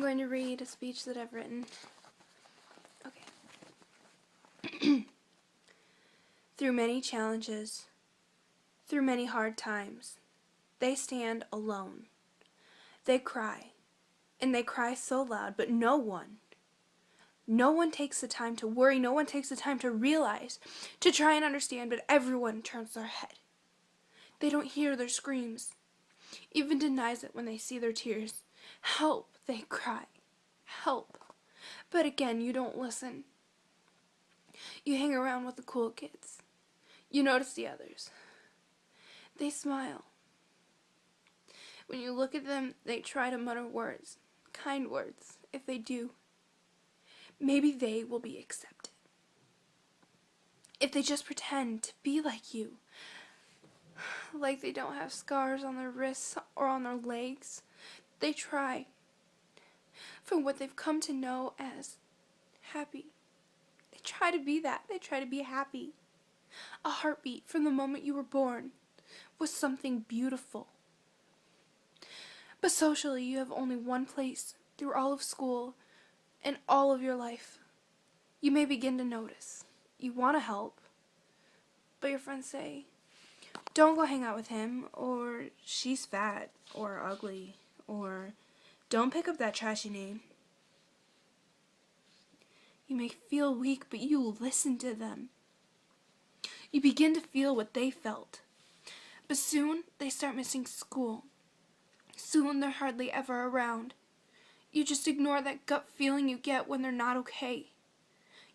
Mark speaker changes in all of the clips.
Speaker 1: going to read a speech that I've written. Okay. Through many challenges, through many hard times, they stand alone. They cry, and they cry so loud, but no one takes the time to worry, no one takes the time to realize, to try and understand, but everyone turns their head. They don't hear their screams, even denies it when they see their tears. Help, they cry. Help. But again, you don't listen. You hang around with the cool kids. You notice the others. They smile. When you look at them, they try to mutter words, kind words. If they do, maybe they will be accepted. If they just pretend to be like you, like they don't have scars on their wrists or on their legs, they try for what they've come to know as happy. They try to be that. They try to be happy. A heartbeat from the moment you were born was something beautiful. But socially, you have only one place through all of school and all of your life. You may begin to notice. You want to help, but your friends say, don't go hang out with him, or she's fat, or ugly, or don't pick up that trashy name. You may feel weak, but you listen to them. You begin to feel what they felt. But soon, they start missing school. Soon, they're hardly ever around. You just ignore that gut feeling you get when they're not okay.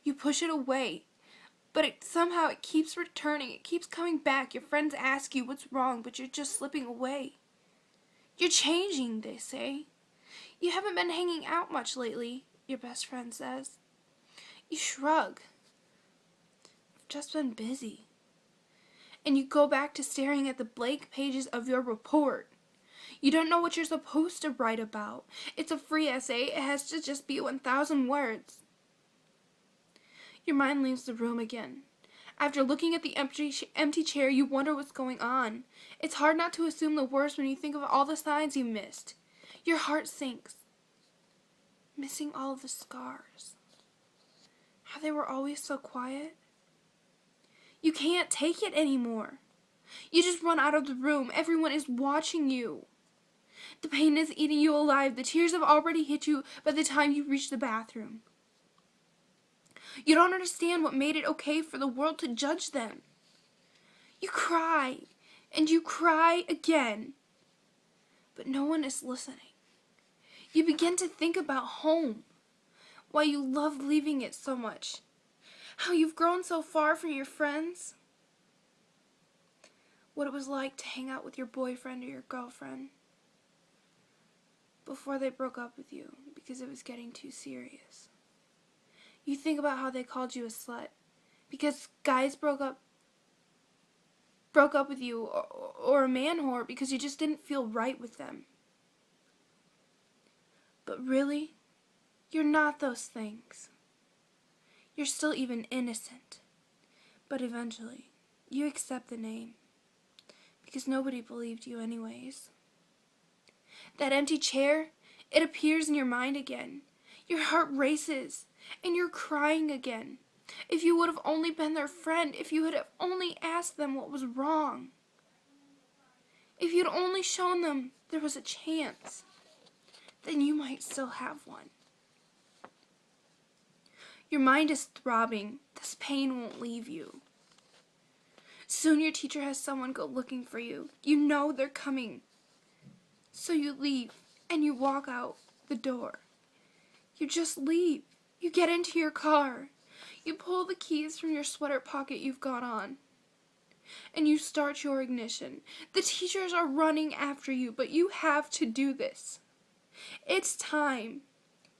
Speaker 1: You push it away, but somehow it keeps returning. It keeps coming back. Your friends ask you what's wrong, but you're just slipping away. You're changing, they say. You haven't been hanging out much lately, your best friend says. You shrug. I've just been busy. And you go back to staring at the blank pages of your report. You don't know what you're supposed to write about. It's a free essay. It has to just be 1,000 words. Your mind leaves the room again. After looking at the empty chair, you wonder what's going on. It's hard not to assume the worst when you think of all the signs you missed. Your heart sinks. Missing all of the scars. How they were always so quiet. You can't take it anymore. You just run out of the room. Everyone is watching you. The pain is eating you alive. The tears have already hit you by the time you reach the bathroom. You don't understand what made it okay for the world to judge them. You cry, and you cry again. But no one is listening. You begin to think about home, why you love leaving it so much, how you've grown so far from your friends, what it was like to hang out with your boyfriend or your girlfriend before they broke up with you because it was getting too serious. You think about how they called you a slut because guys broke up with you, or a man whore because you just didn't feel right with them. But really, you're not those things. You're still even innocent. But eventually, you accept the name because nobody believed you anyways. That empty chair, it appears in your mind again. Your heart races, and you're crying again. If you would have only been their friend, if you would have only asked them what was wrong, if you'd only shown them there was a chance, then you might still have one. Your mind is throbbing. This pain won't leave you. Soon your teacher has someone go looking for you. You know they're coming. So you leave, and you walk out the door. You just leave. You get into your car. You pull the keys from your sweater pocket you've got on. And you start your ignition. The teachers are running after you, but you have to do this. It's time.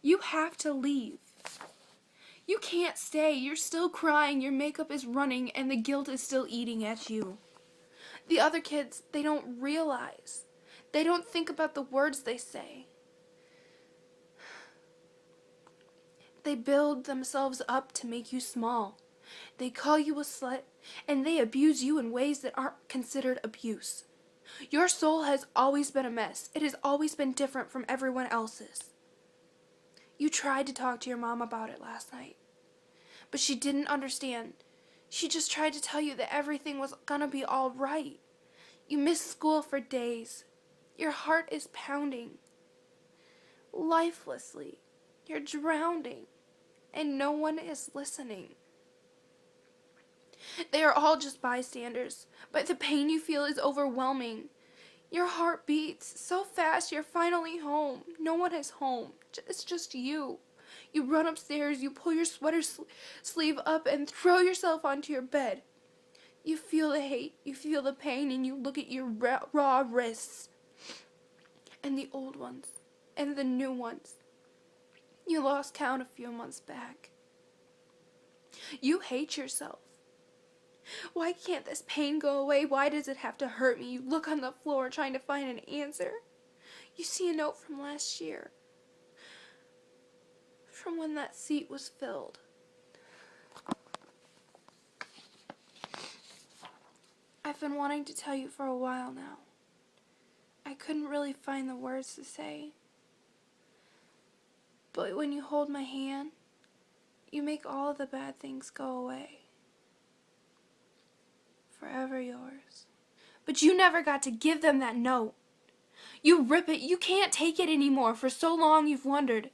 Speaker 1: You have to leave. You can't stay. You're still crying. Your makeup is running, and the guilt is still eating at you. The other kids, they don't realize. They don't think about the words they say. They build themselves up to make you small. They call you a slut, and they abuse you in ways that aren't considered abuse. Your soul has always been a mess. It has always been different from everyone else's. You tried to talk to your mom about it last night, but she didn't understand. She just tried to tell you that everything was gonna be all right. You missed school for days. Your heart is pounding. Lifelessly. You're drowning. And no one is listening. They are all just bystanders, but the pain you feel is overwhelming. Your heart beats so fast you're finally home. No one is home. It's just you. You run upstairs, you pull your sweater sleeve up and throw yourself onto your bed. You feel the hate, you feel the pain, and you look at your raw wrists. And the old ones, and the new ones. You lost count a few months back. You hate yourself. Why can't this pain go away? Why does it have to hurt me? You look on the floor trying to find an answer. You see a note from last year. From when that seat was filled. I've been wanting to tell you for a while now. I couldn't really find the words to say. But when you hold my hand, you make all of the bad things go away. Forever yours. But you never got to give them that note. You rip it. You can't take it anymore. For so long you've wondered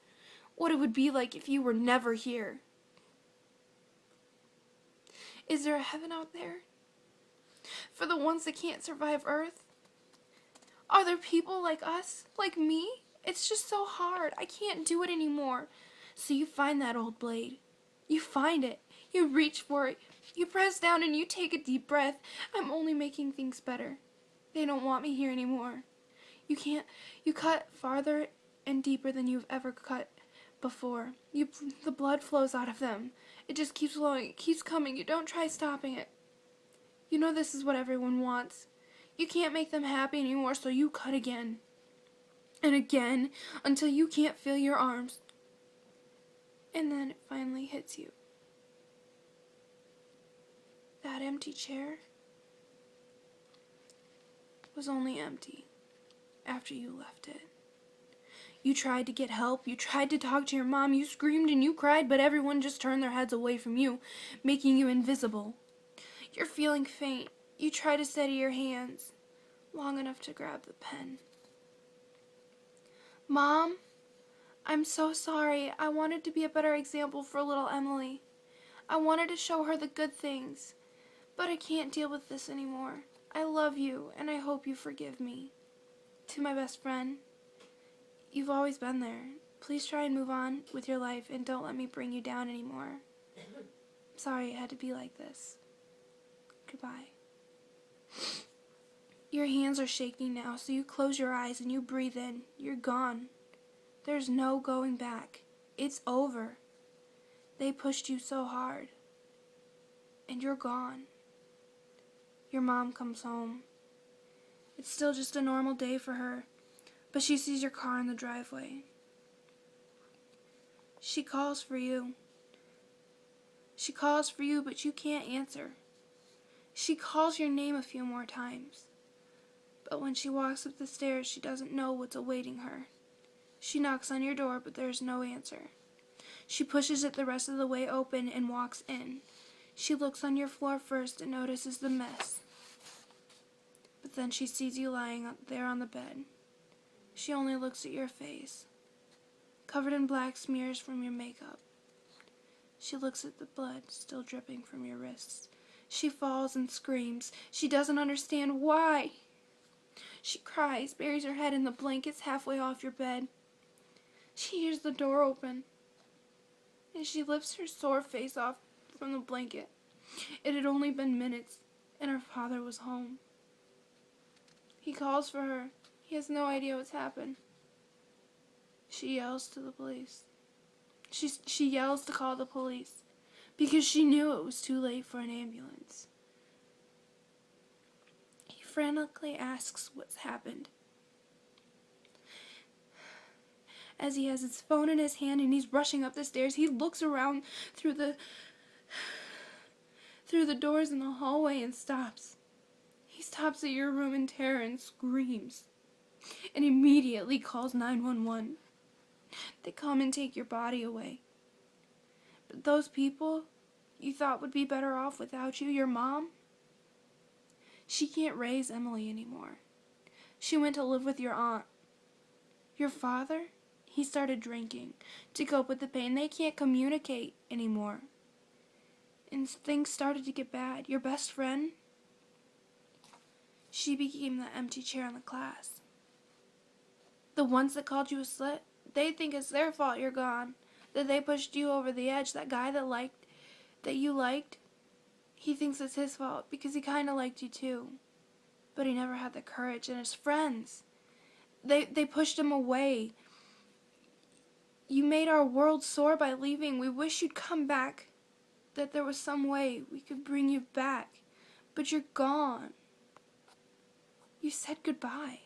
Speaker 1: what it would be like if you were never here. Is there a heaven out there? For the ones that can't survive Earth? Are there people like us? Like me? It's just so hard. I can't do it anymore. So you find that old blade. You find it. You reach for it. You press down and you take a deep breath. I'm only making things better. They don't want me here anymore. You cut farther and deeper than you've ever cut before. The blood flows out of them. It just keeps flowing. It keeps coming. You don't try stopping it. You know this is what everyone wants. You can't make them happy anymore, so you cut again. And again, until you can't feel your arms. And then it finally hits you. That empty chair was only empty after you left it. You tried to get help, you tried to talk to your mom, you screamed and you cried, but everyone just turned their heads away from you, making you invisible. You're feeling faint. You try to steady your hands long enough to grab the pen. Mom, I'm so sorry. I wanted to be a better example for little Emily. I wanted to show her the good things, but I can't deal with this anymore. I love you, and I hope you forgive me. To my best friend, you've always been there. Please try and move on with your life and don't let me bring you down anymore. I'm sorry it had to be like this. Goodbye. Your hands are shaking now, so you close your eyes and you breathe in. You're gone. There's no going back. It's over. They pushed you so hard. And you're gone. Your mom comes home. It's still just a normal day for her, but she sees your car in the driveway. She calls for you. She calls for you, but you can't answer. She calls your name a few more times. But when she walks up the stairs, she doesn't know what's awaiting her. She knocks on your door, but there's no answer. She pushes it the rest of the way open and walks in. She looks on your floor first and notices the mess. But then she sees you lying there on the bed. She only looks at your face, covered in black smears from your makeup. She looks at the blood still dripping from your wrists. She falls and screams. She doesn't understand why. She cries, buries her head in the blankets halfway off your bed. She hears the door open, and she lifts her sore face off from the blanket. It had only been minutes, and her father was home. He calls for her. He has no idea what's happened. She yells to the police. She yells to call the police because she knew it was too late for an ambulance. He frantically asks what's happened. As he has his phone in his hand and he's rushing up the stairs, he looks around through the doors in the hallway and stops. He stops at your room in terror and screams, and immediately calls 911. They come and take your body away. But those people you thought would be better off without you, your mom, she can't raise Emily anymore. She went to live with your aunt. Your father, he started drinking to cope with the pain. They can't communicate anymore. And things started to get bad. Your best friend, she became the empty chair in the class. The ones that called you a slut, they think it's their fault you're gone. That they pushed you over the edge. That guy that you liked, he thinks it's his fault because he kind of liked you too. But he never had the courage. And his friends, they pushed him away. You made our world soar by leaving. We wish you'd come back. That there was some way we could bring you back. But you're gone. You said goodbye.